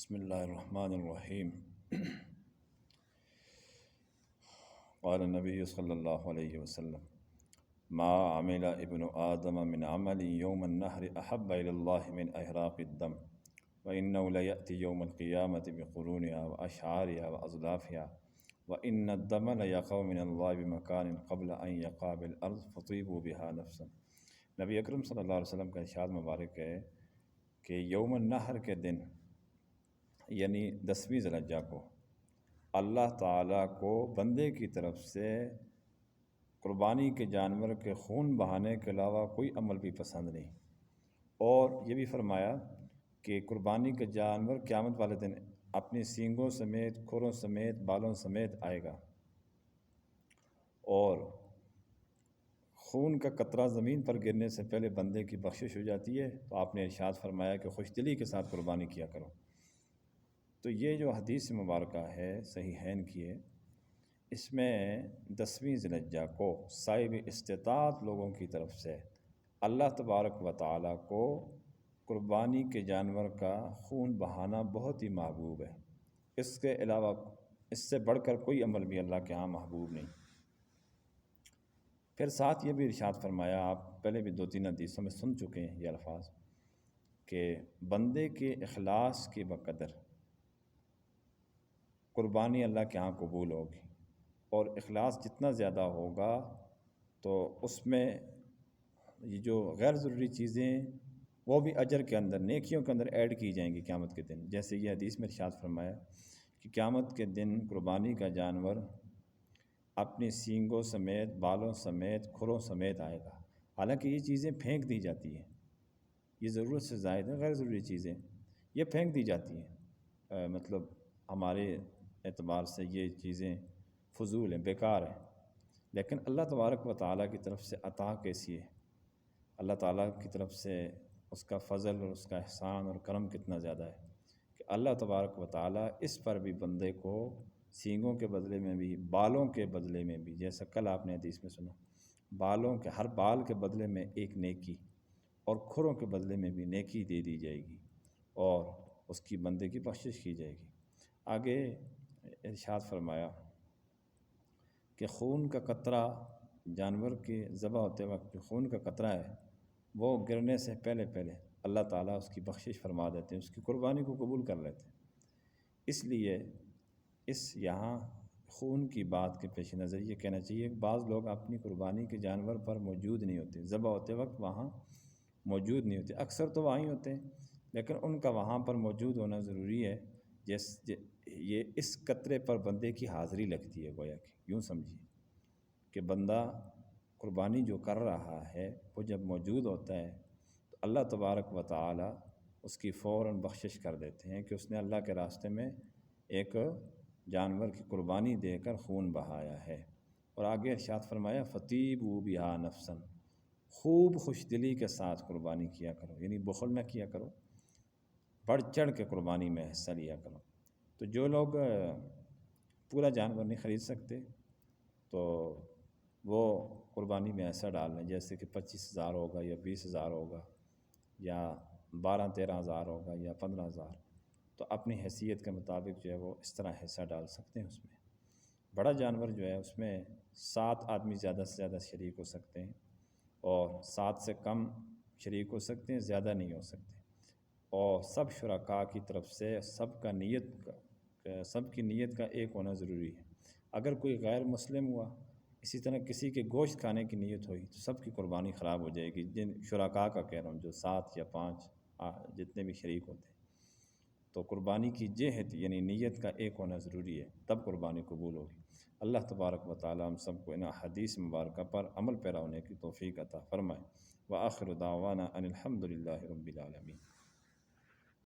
بسم اللہ الرحمن الرحیم۔ قال النبی صلی اللہ علیہ وسلم ما عمل ابن آدم من عمل یوم النحر احب الی اللہ من احراق الدم وانه لیأتی یوم القیامة بقرونها واشعارها واظلافها وان الدم لیقع من اللہ بمکان قبل ان یقع بالارض فطیبوا بها نفسا۔ نبی اکرم صلی اللہ علیہ وسلم کا ارشاد مبارک ہے کہ یوم النحر کے دن یعنی 10ویں ذی الحجہ کو اللہ تعالیٰ کو بندے کی طرف سے قربانی کے جانور کے خون بہانے کے علاوہ کوئی عمل بھی پسند نہیں، اور یہ بھی فرمایا کہ قربانی کے جانور قیامت والے دن اپنی سینگوں سمیت، کھروں سمیت، بالوں سمیت آئے گا، اور خون کا قطرہ زمین پر گرنے سے پہلے بندے کی بخشش ہو جاتی ہے۔ تو آپ نے ارشاد فرمایا کہ خوش دلی کے ساتھ قربانی کیا کرو۔ تو یہ جو حدیث مبارکہ ہے صحیحین کی ہے، اس میں 10ویں ذی الحجہ کو صاحب استطاعت لوگوں کی طرف سے اللہ تبارک و تعالیٰ کو قربانی کے جانور کا خون بہانا بہت ہی محبوب ہے۔ اس کے علاوہ اس سے بڑھ کر کوئی عمل بھی اللہ کے ہاں محبوب نہیں۔ پھر ساتھ یہ بھی ارشاد فرمایا، آپ پہلے بھی 2-3 حدیثوں میں سن چکے ہیں یہ الفاظ، کہ بندے کے اخلاص کی بقدر قربانی اللہ کے ہاں قبول ہوگی، اور اخلاص جتنا زیادہ ہوگا تو اس میں یہ جو غیر ضروری چیزیں وہ بھی اجر کے اندر، نیکیوں کے اندر ایڈ کی جائیں گی قیامت کے دن۔ جیسے یہ حدیث میں ارشاد فرمایا کہ قیامت کے دن قربانی کا جانور اپنی سینگوں سمیت، بالوں سمیت، کھروں سمیت آئے گا۔ حالانکہ یہ چیزیں پھینک دی جاتی ہیں، یہ ضرورت سے زائد ہیں، غیر ضروری چیزیں یہ پھینک دی جاتی ہیں، مطلب ہمارے اعتبار سے یہ چیزیں فضول ہیں، بیکار ہیں، لیکن اللہ تبارک و تعالیٰ کی طرف سے عطا کیسی ہے، اللہ تعالیٰ کی طرف سے اس کا فضل اور اس کا احسان اور کرم کتنا زیادہ ہے کہ اللہ تبارک و تعالیٰ اس پر بھی بندے کو سینگوں کے بدلے میں بھی، بالوں کے بدلے میں بھی، جیسا کل آپ نے حدیث میں سنا، بالوں کے ہر بال کے بدلے میں ایک نیکی، اور کھروں کے بدلے میں بھی نیکی دے دی جائے گی، اور اس کی بندے کی بخشش کی جائے گی۔ آگے ارشاد فرمایا کہ خون کا قطرہ، جانور کے ذبح ہوتے وقت جو خون کا قطرہ ہے وہ گرنے سے پہلے اللہ تعالیٰ اس کی بخشش فرما دیتے ہیں، اس کی قربانی کو قبول کر لیتے ہیں۔ اس لیے یہاں خون کی بات کے پیش نظر یہ کہنا چاہیے کہ بعض لوگ اپنی قربانی کے جانور پر موجود نہیں ہوتے، ذبح ہوتے وقت وہاں موجود نہیں ہوتے، اکثر تو وہاں ہی ہوتے ہیں، لیکن ان کا وہاں پر موجود ہونا ضروری ہے۔ یہ اس قطرے پر بندے کی حاضری لگتی ہے، گویا کہ یوں سمجھیے کہ بندہ قربانی جو کر رہا ہے وہ جب موجود ہوتا ہے تو اللہ تبارک و تعالی اس کی فوراً بخشش کر دیتے ہیں کہ اس نے اللہ کے راستے میں ایک جانور کی قربانی دے کر خون بہایا ہے۔ اور آگے ارشاد فرمایا فطیبوا بہا نفسا، خوب خوش دلی کے ساتھ قربانی کیا کرو، یعنی بخل نہ کیا کرو، بڑھ چڑھ کے قربانی میں حصہ لیا کرو۔ تو جو لوگ پورا جانور نہیں خرید سکتے تو وہ قربانی میں ایسا ڈال لیں جیسے کہ 25,000 ہوگا یا 20,000 ہوگا یا 12-13,000 ہوگا یا 15,000، تو اپنی حیثیت کے مطابق جو ہے وہ اس طرح حصہ ڈال سکتے ہیں۔ اس میں بڑا جانور جو ہے اس میں 7 آدمی زیادہ سے زیادہ شریک ہو سکتے ہیں، اور 7 سے کم شریک ہو سکتے ہیں، زیادہ نہیں ہو سکتے، اور سب شرکاء کی طرف سے سب کی نیت کا ایک ہونا ضروری ہے۔ اگر کوئی غیر مسلم ہوا، اسی طرح کسی کے گوشت کھانے کی نیت ہوئی تو سب کی قربانی خراب ہو جائے گی، جن شرکاء کا کہہ رہا ہوں، جو 7 یا 5 جتنے بھی شریک ہوتے ہیں۔ تو قربانی کی جہت یعنی نیت کا ایک ہونا ضروری ہے، تب قربانی قبول ہوگی۔ اللہ تبارک و تعالی ہم سب کو ان حدیث مبارکہ پر عمل پیرا ہونے کی توفیق عطا فرمائے۔ وآخر دعوانا ان الحمد للہ رب العالمین۔